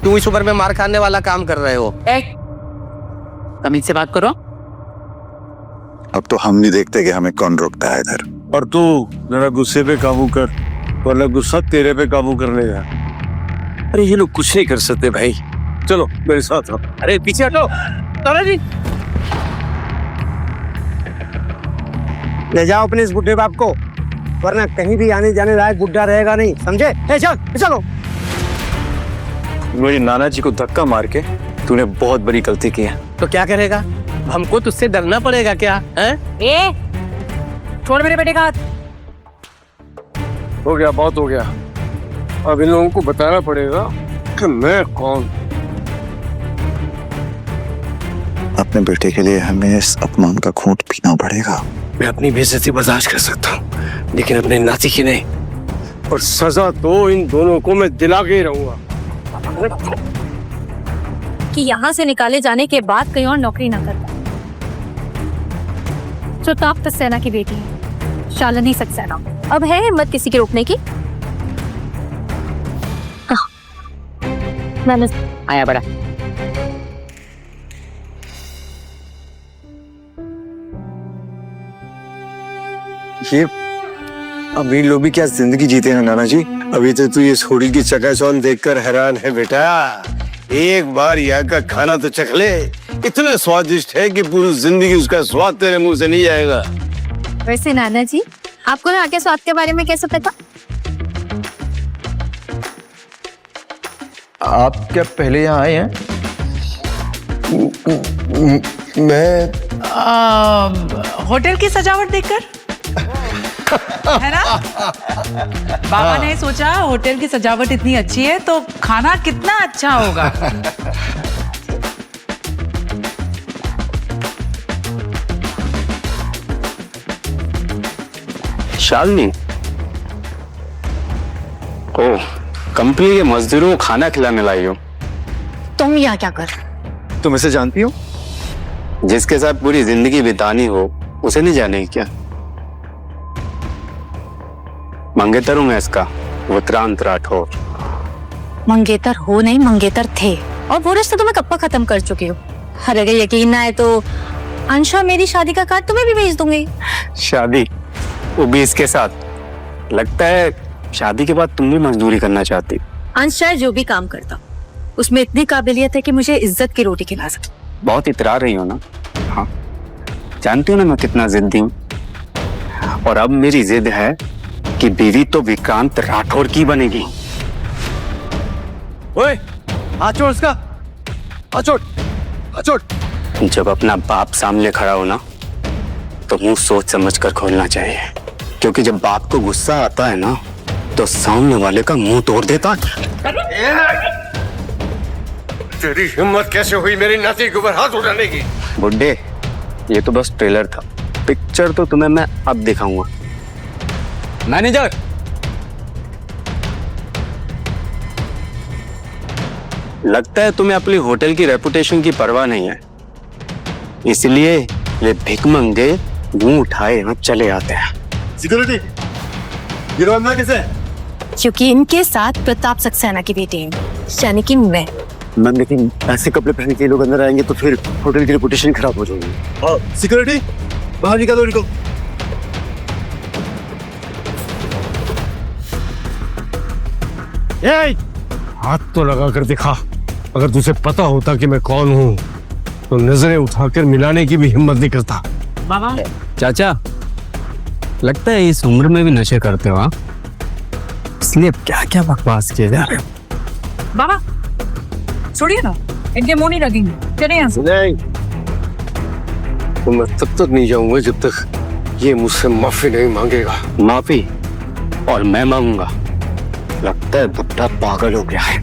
क्यों इस उम्र में मार खाने वाला काम कर रहे हो? तमीज से बात करो। अब तो हम नहीं देखते कि हमें कौन रोकता है इधर। और तू जरा गुस्से पे काबू कर, वरना गुस्सा तेरे पे काबू कर लेगा। अरे ये लोग कुछ नहीं कर सकते भाई। चलो मेरे साथ आओ। अरे पीछे हटो। तानाजी ले जाओ अपने इस बुढ़े बाप को, वरना कहीं भी आने जाने लायक बुढ़ा रहेगा नहीं, समझे? ए चल चलो। मेरी नाना जी को धक्का मार के तूने बहुत बड़ी गलती की है। तो क्या करेगा? हमको तुझसे डरना पड़ेगा क्या? हैं? ए, छोड़ मेरे बेटे का हाथ। हो गया, बहुत हो गया। अब इन लोगों को बताना पड़ेगा कि मैं कौन। अपने बेटे के लिए हमें इस अपमान का खूंट पीना पड़ेगा। मैं अपनी बेइज्जती बर्दाश्त कर सकता हूँ, लेकिन अपने नाती की नहीं। और सजा तो इन दोनों को मैं दिला के ही रहूंगा। कि यहाँ से निकाले जाने के बाद कहीं और नौकरी ना करता। प्रताप सक्सेना की बेटी है, शालिनी सक्सेना। अब है हिम्मत किसी के रोकने की? मैंने आया बड़ा। ये अमीर लोग भी क्या जिंदगी जीते हैं नाना जी। अभी तो तू ये छोड़ी की चकाचौंध देखकर हैरान है बेटा। एक बार यहाँ का खाना तो चख ले, इतना स्वादिष्ट है कि पूरी जिंदगी उसका स्वाद तेरे मुंह से नहीं जाएगा। वैसे नाना जी, आपको यहाँ के स्वाद के बारे में कैसे पता? आप क्या पहले यहाँ आए हैं? मैं होटल की सजावट देखकर है ना? बाबा ने सोचा होटल की सजावट इतनी अच्छी है तो खाना कितना अच्छा होगा। शालिनी, ओह, कंपनी के मजदूरों को खाना खिलाने लाई हो। तुम यहाँ क्या कर? तुम इसे जानती हो? जिसके साथ पूरी जिंदगी बितानी हो उसे नहीं जाने क्या? मंगेतर हूं मैं इसका, उत्तरांत राठौर। मंगेतर हो नहीं, मंगेतर थे, और वो रिश्ता तो मैं कब का खत्म कर चुकी हूँ। अरे अगर यकीन ना आए तो अंशा मेरी शादी का कार्ड तुम्हें भी भेज दूंगी। शादी, वो भी इसके साथ? लगता है शादी के बाद तुम भी मजदूरी करना चाहती। अंश चाहे जो भी काम करता, उसमें इतनी काबिलियत है कि मुझे इज्जत की रोटी खिला सकती। बहुत इतरा रही हो ना? हाँ, जानती हो ना मैं कितना जिद्दी हूँ। और अब मेरी जिद है कि बीवी तो विक्रांत राठौर की बनेगी। ओए, हाथ छोड़ उसका, हाथ छोड़, हाथ छोड़। जब अपना बाप सामने खड़ा हो ना तो मुंह सोच समझ कर खोलना चाहिए, क्योंकि जब बाप को गुस्सा आता है ना तो सामने वाले का मुंह तोड़ देता है। तेरी हिम्मत कैसे हुई मेरी नाती के ऊपर हाथ उठाने की? बुड्ढे, ये तो बस ट्रेलर था, पिक्चर तो तुम्हें मैं अब दिखाऊंगा। मैनेजर, लगता है तुम्हें अपनी होटल की रेपुटेशन की परवाह नहीं है, इसलिए ये भिखमंगे मुंह उठाए हम चले आते हैं। सिक्योरिटी, ये लोग अंदर कैसे? क्योंकि इनके साथ प्रताप सक्सेना की बेटी है, यानी कि मैं। मैम लेकिन ऐसे कपड़े पहन के लोग अंदर आएंगे तो फिर होटल की रेपुटेशन खराब हो जाएगी। सिक्योरिटी, बाहर निकालो इनको। हाथ तो लगा कर दिखा। अगर तुझे पता होता कि मैं कौन हूँ तो नजरें उठाकर मिलाने की भी हिम्मत नहीं करता। बाबा, चाचा, लगता है इस उम्र में भी नशे करते हो, हाँ? इसलिए क्या क्या बकवास किए जा रहे हो। बाबा छोड़िए ना, इनके मुंह नहीं लगेंगे। चलिए यहाँ से। नहीं, तो मैं तब तक नहीं जाऊंगा जब तक ये मुझसे माफी नहीं मांगेगा। माफी? और मैं मांगूंगा? लगता है बुड्ढा पागल हो गया है।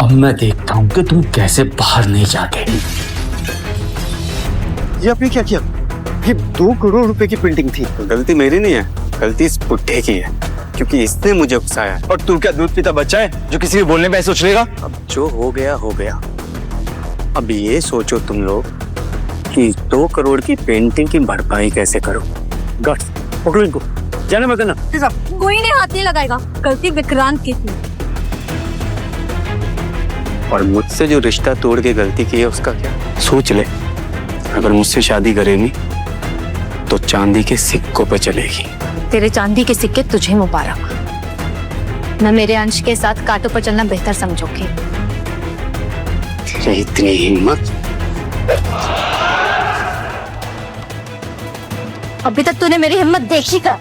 अब मैं देखता हूँ कि तुम कैसे बाहर नहीं जाते। ये आपने क्या किया? ये 2 करोड़ रुपए की पेंटिंग थी। गलती मेरी नहीं है, गलती इस बुड्ढे की है, क्योंकि इसने मुझे उकसाया है। और तू क्या दूध पीता बच्चा है जो किसी भी बोलने में सोच लेगा? अब जो हो गया हो गया। अब ये सोचो तुम लोग कि 2 करोड़ की पेंटिंग की भरपाई कैसे करो। गार्ड, पकड़ो इनको, जाने मत देना। कोई नहीं हाथ नहीं लगाएगा, गलती विक्रांत की थी। और मुझसे जो रिश्ता तोड़ के गलती की है उसका क्या? सोच ले, अगर मुझसे शादी करेगी तो चांदी के सिक्कों पे चलेगी। तेरे चांदी के सिक्के तुझे मुबारक। मैं मेरे अंश के साथ कांटों पर चलना बेहतर समझूंगी। तेरी इतनी हिम्मत! अभी तक तूने मेरी हिम्मत देखी का?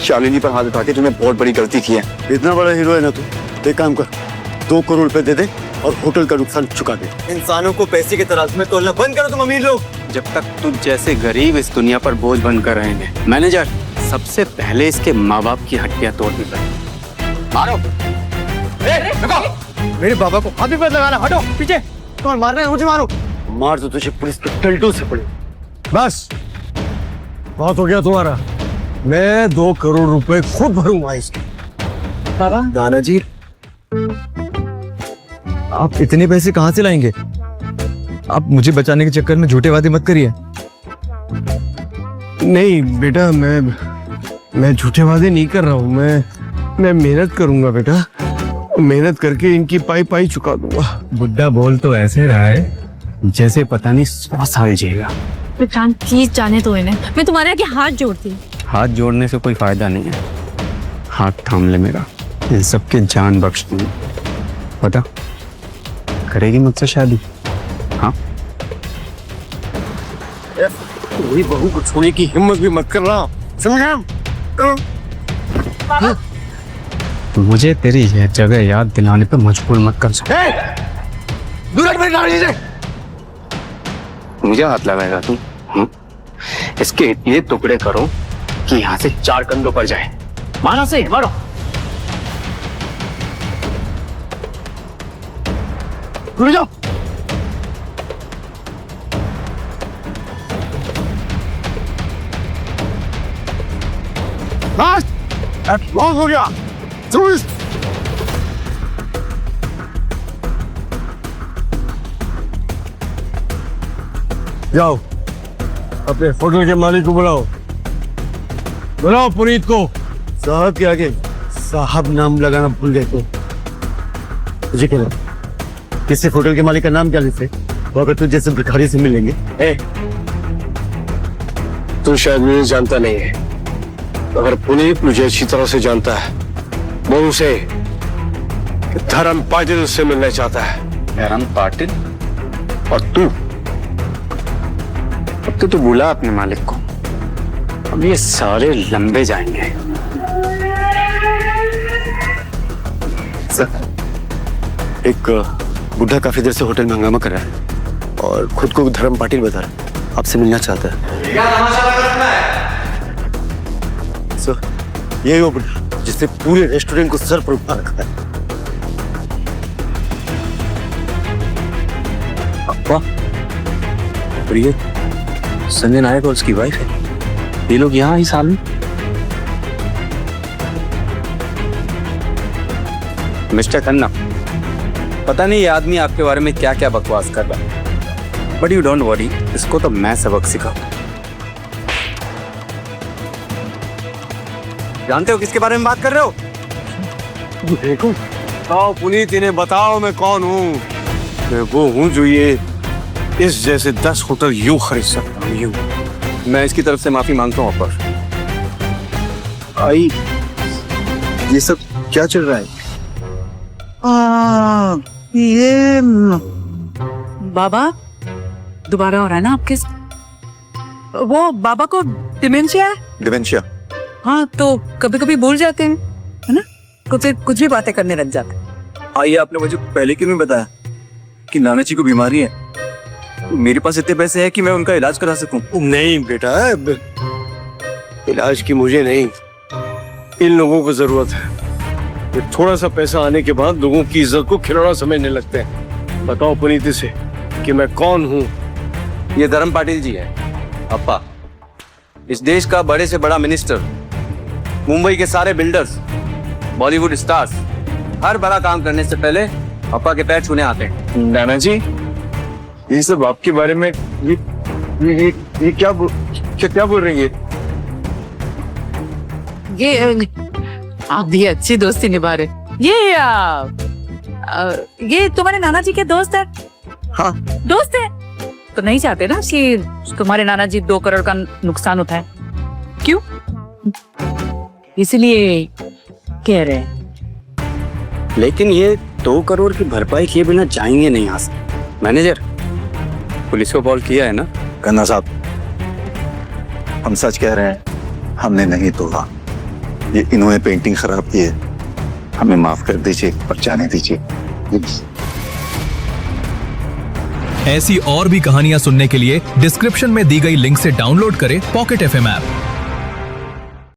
शालिनी पर हाथ उठा के तूने बहुत बड़ी गलती की है। इतना बड़ा हीरो है ना तू, एक काम कर, 2 करोड़ रुपए दे दे और होटल का नुकसान चुका दे। इंसानों को पैसे के तराजू में तोलना बंद करो तुम अमीर लोग। जब तक तुझ जैसे गरीब इस दुनिया पर बोझ बनकर रहेंगे, मैनेजर, सबसे पहले इसके माँ बाप की हड्डियां तोड़नी पड़ेगी। मारो! मेरे बाबा को हाथ भी मत लगाना, हटो पीछे। कौन मार रहे हैं? मुझे मारो। मार तो तुझे पुलिस के टल्टों से पड़े। बस बहुत हो गया तुम्हारा। मैं 2 करोड़ रुपए खुद भरूंगा इसके। नाना जी, आप इतने पैसे कहाँ से लाएंगे? आप मुझे बचाने के चक्कर में झूठे वादे मत करिए। नहीं बेटा, मैं झूठे वादे नहीं कर रहा हूँ। मैं मेहनत करूंगा बेटा, मेहनत करके इनकी पाई पाई चुका दूंगा। बुड्ढा बोल तो ऐसे रहा है जैसे पता नहीं 100 साल जिएगा। प्लीज जाने दो इन्हें, मैं तुम्हारे आगे हाथ जोड़ती हूँ। हाथ जोड़ने से कोई फायदा नहीं है, हाथ थाम ले मेरा, इन सबके जान बख्श दूंगी। पता करेगी मुझसे शादी? हाँ, वही बहू को छोड़ने की हिम्मत भी मत कर रहा, समझा? मुझे तेरी यह जगह याद दिलाने पे मजबूर मत कर। मुझे हाथ लगाएगा तू? इसके इतने टुकड़े करो कि यहाँ से 4 कंधों पर जाए। मारो से, मारो। रुक जाओ। बस बहुत हो गया। जाओ अपने होटल के मालिक को बुलाओ, बुलाओ पुनीत को। साहब के आगे साहब नाम लगाना भूल गए तो तुझे क्या लगा? किसी होटल के मालिक का नाम क्या लेते? वो अगर तुझे जैसे भिखारी से मिलेंगे। तू शायद मुझे जानता नहीं है, अगर पुनीत मुझे अच्छी तरह से जानता है, वो उसे धर्म पाटिल से मिलना चाहता है। धर्म पाटिल? और तू? अब तो बुला अपने मालिक को, अब ये सारे लंबे जाएंगे। सर, एक बुढ़ा काफी देर से होटल में हंगामा कर रहा है और खुद को धर्म पाटिल बता रहा है, आपसे मिलना चाहता है। सर, यही वो बुढ़ा जिसने पूरे रेस्टोरेंट को सर पर उठा रखा है। और ये संजय नायक और उसकी वाइफ है, ये लोग यहाँ इस हाल में? मिस्टर खन्ना, पता नहीं ये आदमी आपके बारे में क्या क्या बकवास कर रहा है, बट यू डोंट वरी, इसको तो मैं सबक सिखाऊं। जानते हो किसके बारे में बात कर रहे हो? देखो, बताओ पुनीत, इन्हें बताओ मैं कौन हूँ। मैं वो हूँ जो ये इस जैसे 10 होटल यूं खरीद सकता हूँ, यूं। मैं इसकी तरफ से माफी मांगता हूँ अपर। आई, ये सब क्या चल रहा है? ये बाबा दोबारा हो रहा है ना आपके? वो बाबा को डिमेंशिया है। डिमेंशिया? हाँ, तो कभी कभी भूल जाते हैं, है ना? कुछ भी बातें करने लग जाते हैं। आइए, आपने मुझे पहले क्यों नहीं बताया कि नाना जी को बीमारी है? मेरे पास इतने पैसे हैं कि मैं उनका इलाज करा सकूं। नहीं बेटा, इलाज की मुझे नहीं, इन लोगों को जरूरत है। ये थोड़ा सा पैसा आने के बाद लोगों की इज्जत को खिलौना समझने लगते हैं। बताओ पुनीत से कि मैं कौन हूँ। ये धर्म पाटिल जी है, अप्पा, इस देश का बड़े से बड़ा मिनिस्टर, मुंबई के सारे बिल्डर्स, बॉलीवुड स्टार्स, हर बड़ा काम करने से पहले अप्पा के पैर छूने आते हैं। नाना जी, ये सब आपके बारे में ये क्या बोल रही है? आप भी अच्छी दोस्ती निभा रहे। ये तुम्हारे नाना जी के दोस्त है? हाँ। दोस्त है तो नहीं चाहते ना कि तुम्हारे नाना जी 2 करोड़ का नुकसान उठाए? क्यों? इसलिए कह रहे हैं। लेकिन ये 2 करोड़ की भरपाई किए बिना जाएंगे नहीं यहाँ से। मैनेजर, पुलिस को कॉल किया है ना? खन्ना साहब, हम सच कह रहे हैं, हमने नहीं तोड़ा। ये इन्होंने पेंटिंग खराब की है, हमें माफ कर दीजिए और जाने दीजिए। ऐसी और भी कहानियां सुनने के लिए डिस्क्रिप्शन में दी गई लिंक से डाउनलोड करें पॉकेट FM ऐप।